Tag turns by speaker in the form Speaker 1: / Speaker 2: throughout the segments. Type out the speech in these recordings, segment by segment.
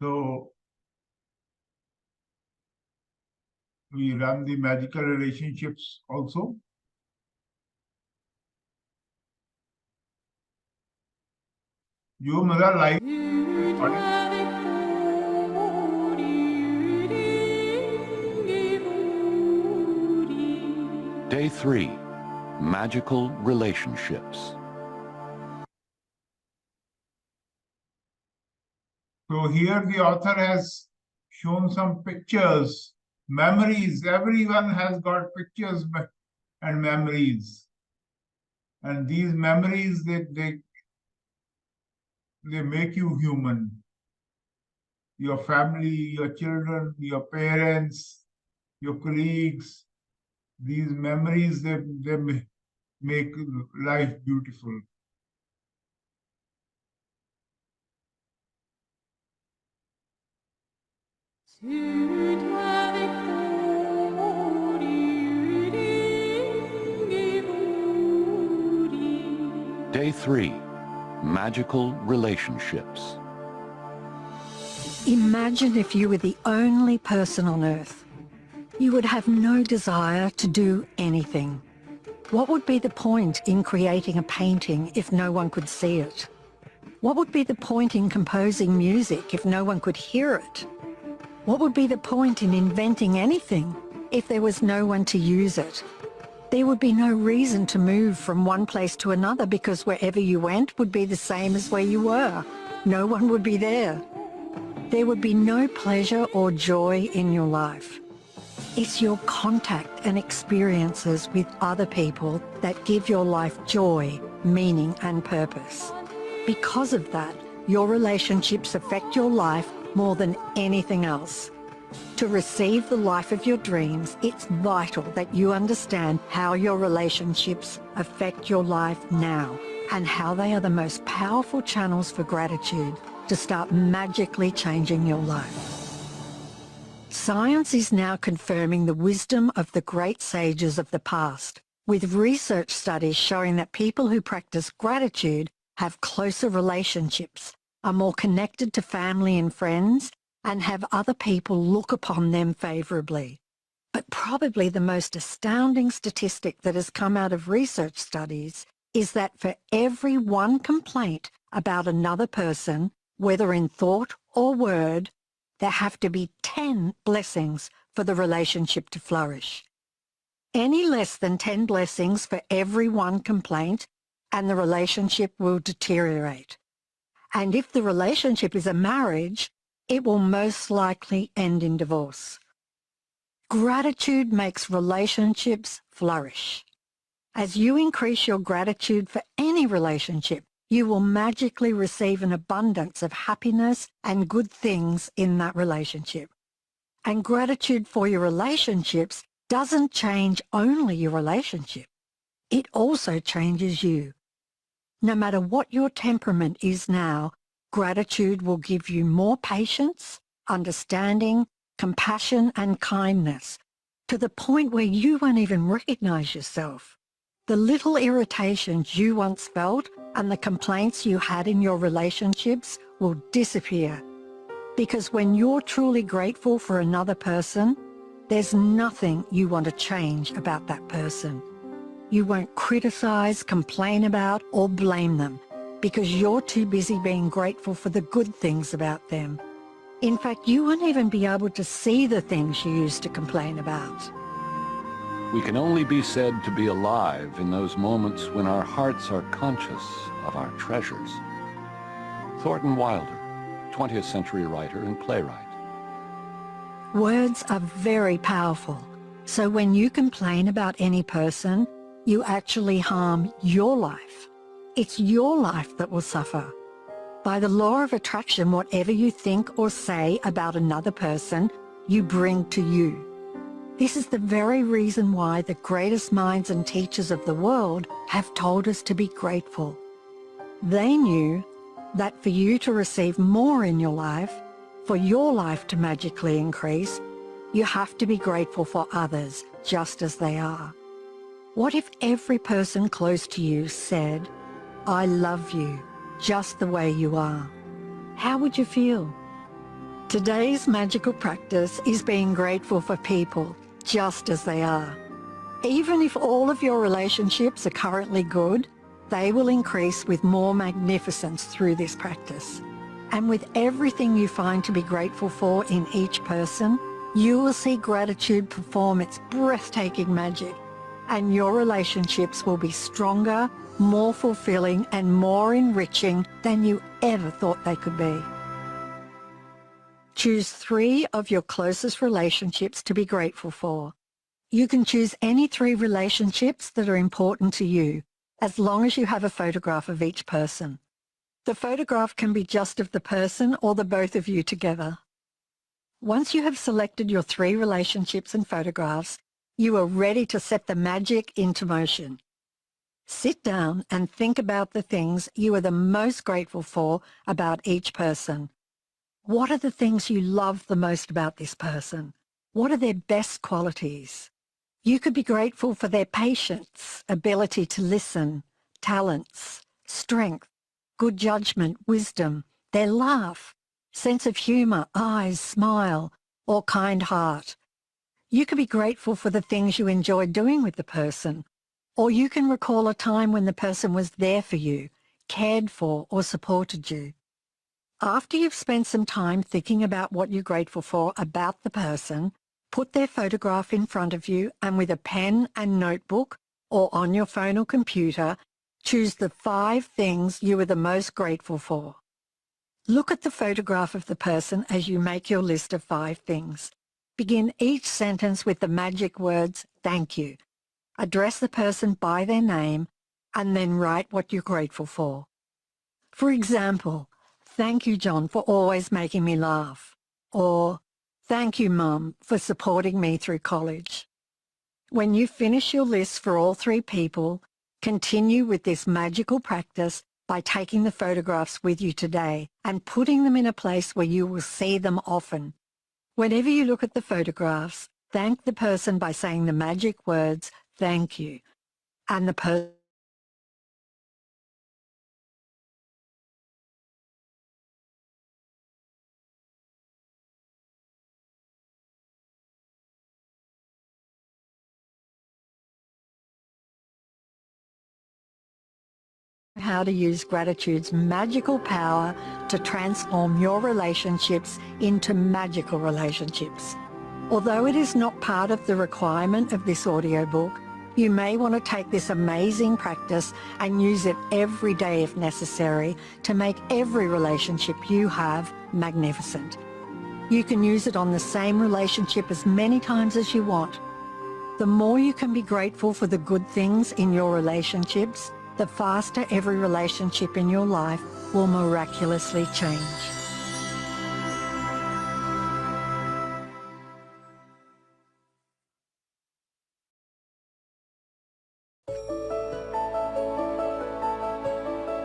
Speaker 1: So we run the magical relationships also. जो मेरा life
Speaker 2: Day 3. Magical Relationships.
Speaker 1: So here the author has shown some pictures, memories. Everyone has got pictures and memories. And these memories, they make you human. Your family, your children, your parents, your colleagues, these memories, they make life beautiful.
Speaker 2: Day 3. Magical Relationships.
Speaker 3: Imagine if you were the only person on Earth. You would have no desire to do anything. What would be the point in creating a painting if no one could see it? What would be the point in composing music if no one could hear it? What would be the point in inventing anything if there was no one to use it? There would be no reason to move from one place to another because wherever you went would be the same as where you were. No one would be there. There would be no pleasure or joy in your life. It's your contact and experiences with other people that give your life joy, meaning and purpose. Because of that, your relationships affect your life more than anything else. To receive the life of your dreams, it's vital that you understand how your relationships affect your life now and how they are the most powerful channels for gratitude to start magically changing your life. Science is now confirming the wisdom of the great sages of the past, with research studies showing that people who practice gratitude have closer relationships, are more connected to family and friends, and have other people look upon them favorably. But probably the most astounding statistic that has come out of research studies is that for every one complaint about another person, whether in thought or word, there have to be 10 blessings for the relationship to flourish. Any less than 10 blessings for every one complaint, and the relationship will deteriorate. And if the relationship is a marriage, it will most likely end in divorce. Gratitude makes relationships flourish. As you increase your gratitude for any relationship, you will magically receive an abundance of happiness and good things in that relationship. And gratitude for your relationships doesn't change only your relationship. It also changes you. No matter what your temperament is now, gratitude will give you more patience, understanding, compassion and kindness, to the point where you won't even recognize yourself. The little irritations you once felt and the complaints you had in your relationships will disappear. Because when you're truly grateful for another person, there's nothing you want to change about that person. You won't criticize, complain about, or blame them because you're too busy being grateful for the good things about them. In fact, you won't even be able to see the things you used to complain about.
Speaker 2: We can only be said to be alive in those moments when our hearts are conscious of our treasures. Thornton Wilder, 20th century writer and playwright.
Speaker 3: Words are very powerful. So when you complain about any person, you actually harm your life. It's your life that will suffer. By the law of attraction, whatever you think or say about another person, you bring to you. This is the very reason why the greatest minds and teachers of the world have told us to be grateful. They knew that for you to receive more in your life, for your life to magically increase, you have to be grateful for others just as they are. What if every person close to you said, "I love you just the way you are"? How would you feel? Today's magical practice is being grateful for people just as they are. Even if all of your relationships are currently good, they will increase with more magnificence through this practice. And with everything you find to be grateful for in each person, you will see gratitude perform its breathtaking magic, and your relationships will be stronger, more fulfilling, and more enriching than you ever thought they could be. Choose 3 of your closest relationships to be grateful for. You can choose any 3 relationships that are important to you, as long as you have a photograph of each person. The photograph can be just of the person or the both of you together. Once you have selected your 3 relationships and photographs, you are ready to set the magic into motion. Sit down and think about the things you are the most grateful for about each person. What are the things you love the most about this person? What are their best qualities? You could be grateful for their patience, ability to listen, talents, strength, good judgment, wisdom, their laugh, sense of humor, eyes, smile, or kind heart. You could be grateful for the things you enjoyed doing with the person, or you can recall a time when the person was there for you, cared for, or supported you. After you've spent some time thinking about what you're grateful for about the person, put their photograph in front of you and with a pen and notebook or on your phone or computer, choose the 5 things you are the most grateful for. Look at the photograph of the person as you make your list of 5 things. Begin each sentence with the magic words, "Thank you." Address the person by their name and then write what you're grateful for. For example, "Thank you, John, for always making me laugh." Or, "Thank you, Mum, for supporting me through college." When you finish your list for all 3 people, continue with this magical practice by taking the photographs with you today and putting them in a place where you will see them often. Whenever you look at the photographs, thank the person by saying the magic words, "Thank you," and the person how to use gratitude's magical power to transform your relationships into magical relationships. Although it is not part of the requirement of this audiobook, you may want to take this amazing practice and use it every day if necessary to make every relationship you have magnificent. You can use it on the same relationship as many times as you want. The more you can be grateful for the good things in your relationships, the faster every relationship in your life will miraculously change.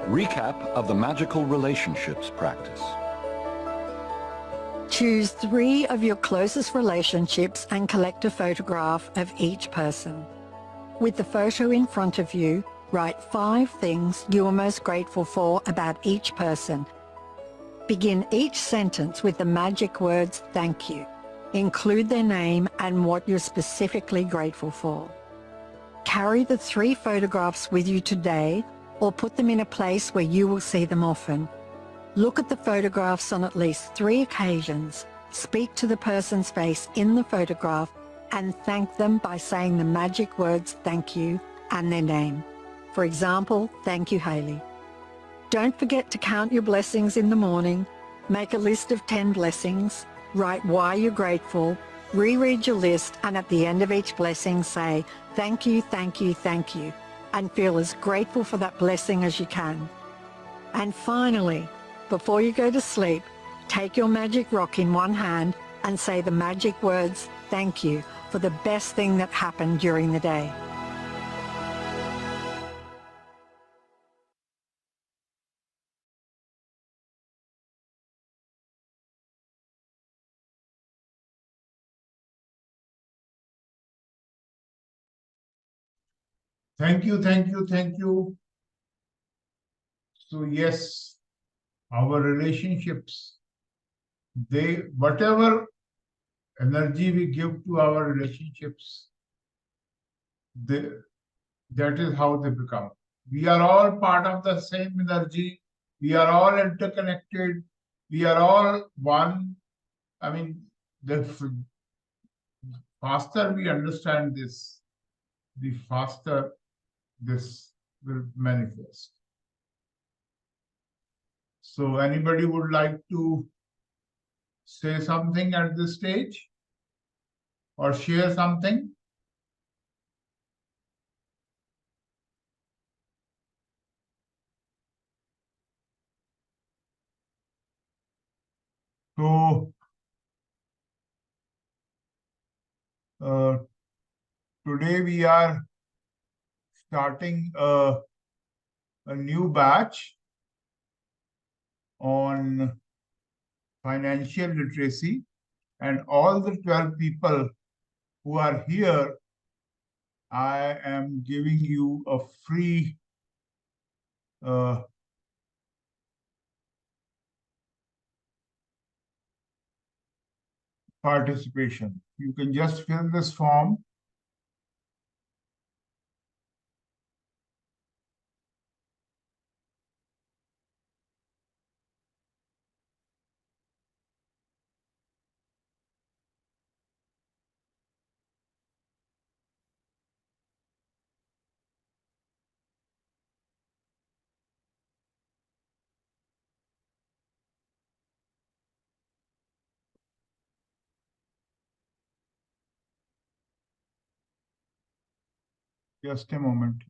Speaker 2: Recap of the magical relationships practice.
Speaker 3: Choose 3 of your closest relationships and collect a photograph of each person. With the photo in front of you, write 5 things you are most grateful for about each person. Begin each sentence with the magic words, "Thank you." Include their name and what you're specifically grateful for. Carry the 3 photographs with you today or put them in a place where you will see them often. Look at the photographs on at least 3 occasions. Speak to the person's face in the photograph and thank them by saying the magic words, "Thank you," and their name. For example, "Thank you, Haley." Don't forget to count your blessings in the morning. Make a list of 10 blessings. Write why you're grateful. Reread your list, and at the end of each blessing say, "Thank you, thank you, thank you," and feel as grateful for that blessing as you can. And finally, before you go to sleep, take your magic rock in one hand and say the magic words, "Thank you," for the best thing that happened during the day.
Speaker 1: Thank you, thank you, thank you. So yes, our relationships whatever energy we give to our relationships, that is how they become. We are all part of the same energy. We are all interconnected. We are all one. I mean, the faster we understand this, the faster this will manifest. So anybody would like to say something at this stage or share something? So today we are starting a new batch on financial literacy, and all the 12 people who are here, I am giving you a free participation. You can just fill this form. Just a moment.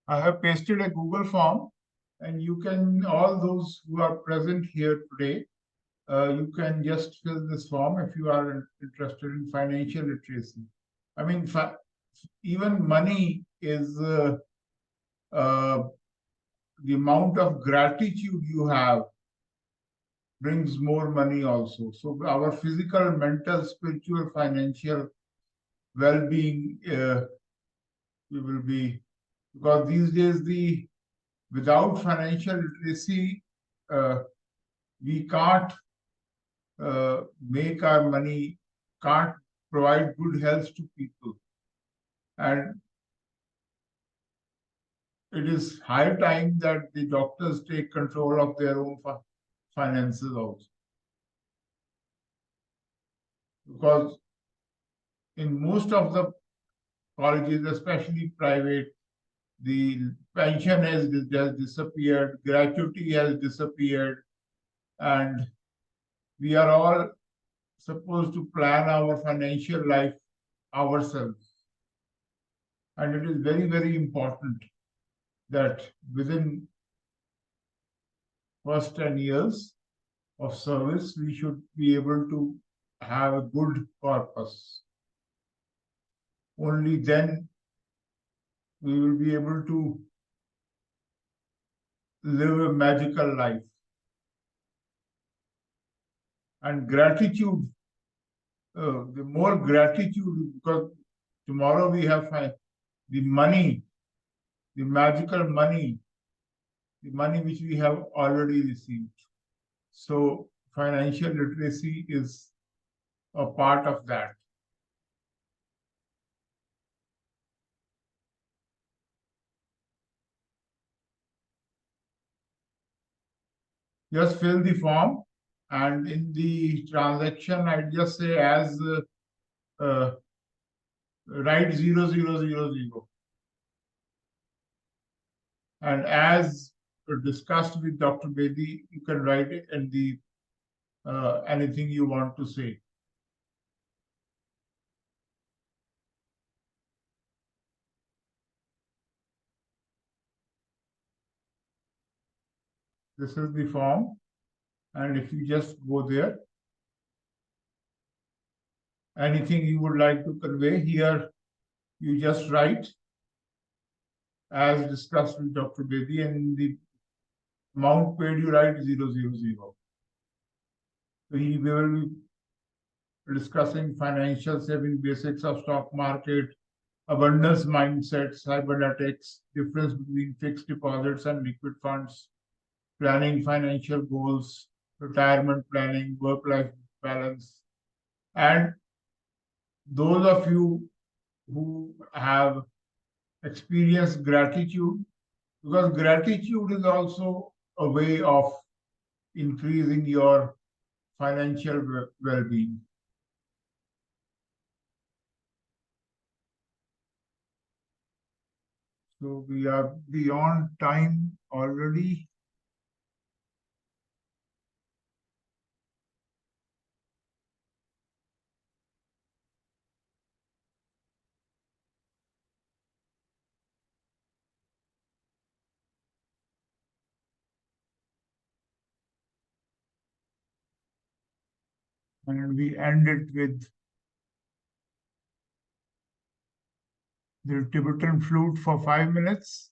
Speaker 1: I have pasted a Google form, and you can, all those who are present here today, you can just fill this form if you are interested in financial literacy. I mean, even money is the amount of gratitude you have brings more money also. So our physical, mental, spiritual, financial well-being, we will be, because these days without financial literacy, we can't make our money, can't provide good health to people. And it is high time that the doctors take control of their own finances also. Because in most of the colleges, especially private, the pension has disappeared, gratuity has disappeared, and we are all supposed to plan our financial life ourselves. And it is very, very important that within first 10 years of service, we should be able to have a good purpose. Only then we will be able to live a magical life. And gratitude, the more gratitude, because tomorrow we have the money, the magical money, the money which we have already received. So financial literacy is a part of that. Just fill the form And in the transaction, I just say as write 0000. And as discussed with Dr. Bedi, you can write it in the anything you want to say. This is the form. And if you just go there, anything you would like to convey here, you just write as discussed with Dr. Bedi, and in the amount paid you write 000. So we will be discussing financial saving, basics of stock market, abundance mindset, cybernetics, difference between fixed deposits and liquid funds, planning financial goals, retirement planning, work-life balance. And those of you who have experienced gratitude, because gratitude is also a way of increasing your financial well-being. So we are beyond time already. And we end it with the Tibetan flute for 5 minutes.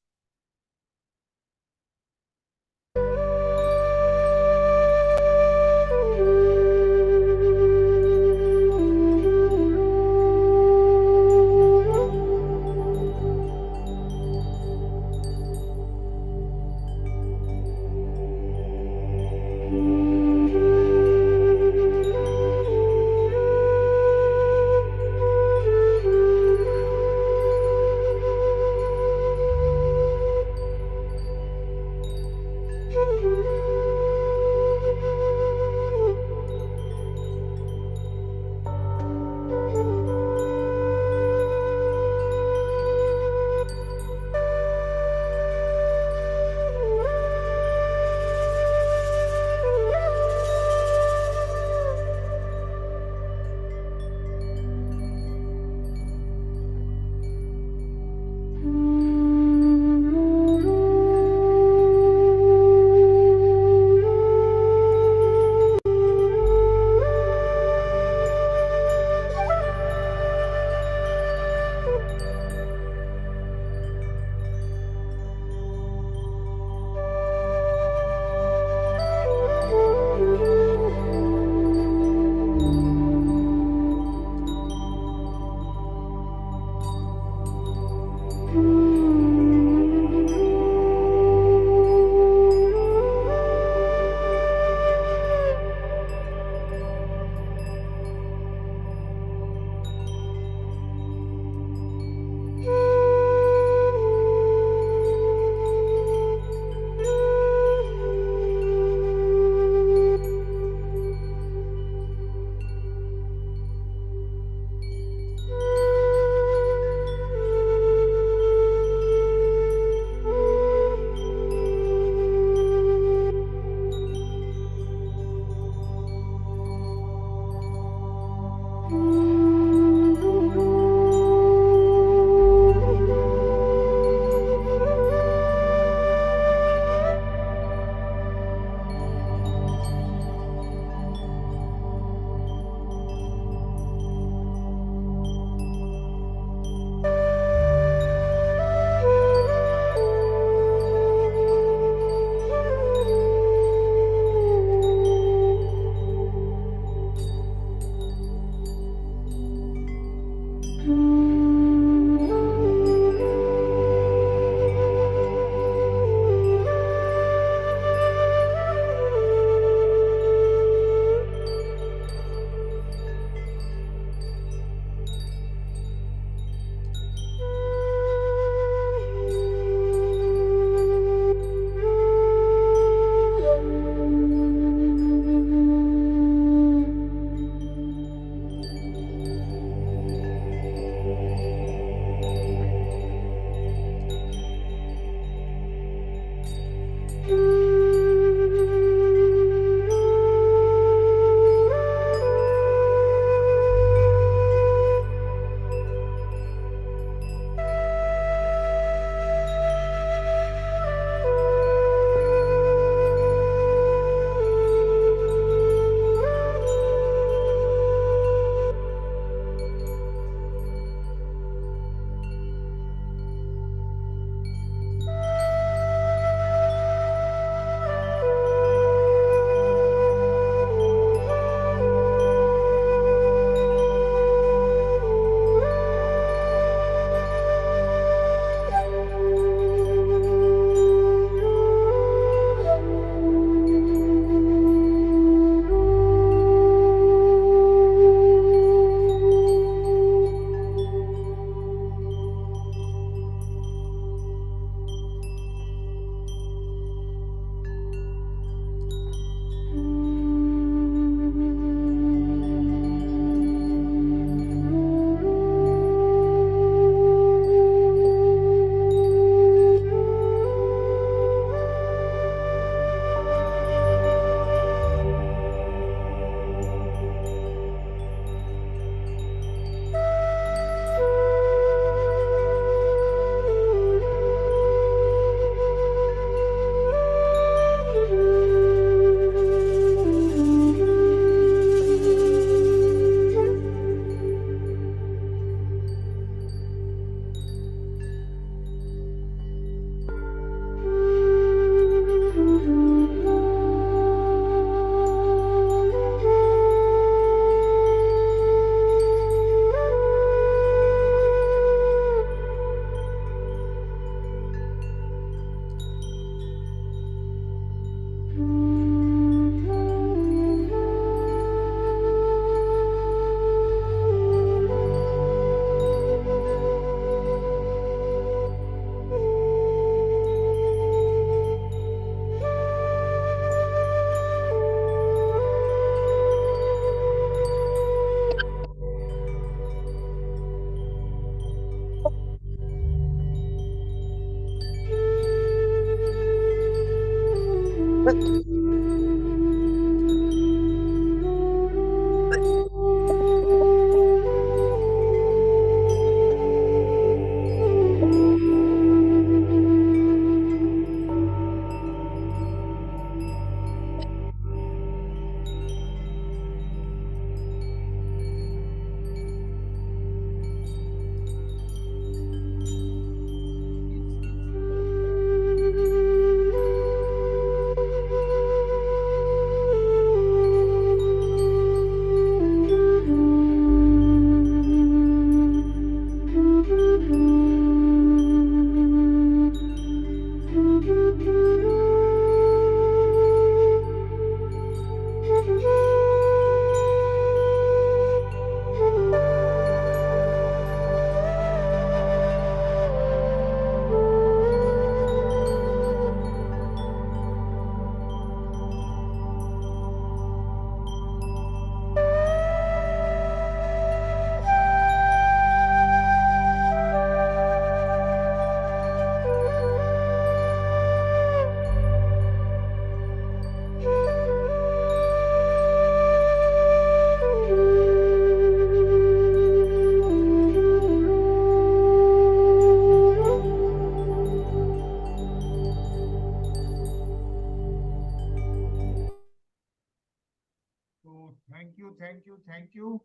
Speaker 1: you, thank you, thank you.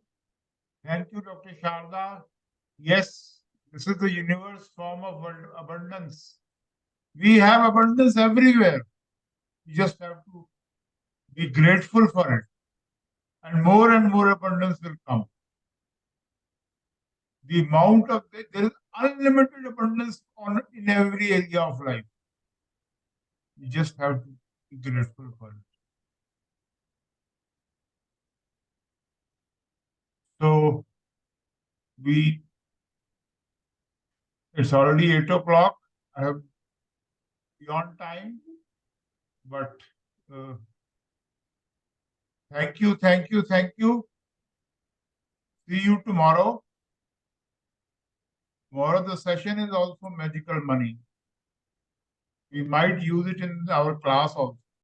Speaker 1: Thank you, Dr. Sharda. Yes, this is the universe form of abundance. We have abundance everywhere. You just have to be grateful for it. And more abundance will come. The amount of there is unlimited abundance in every area of life. You just have to be grateful for it. So it's already 8 o'clock. I have beyond time, but thank you, thank you, thank you. See you tomorrow. Tomorrow the session is also magical money. We might use it in our class also.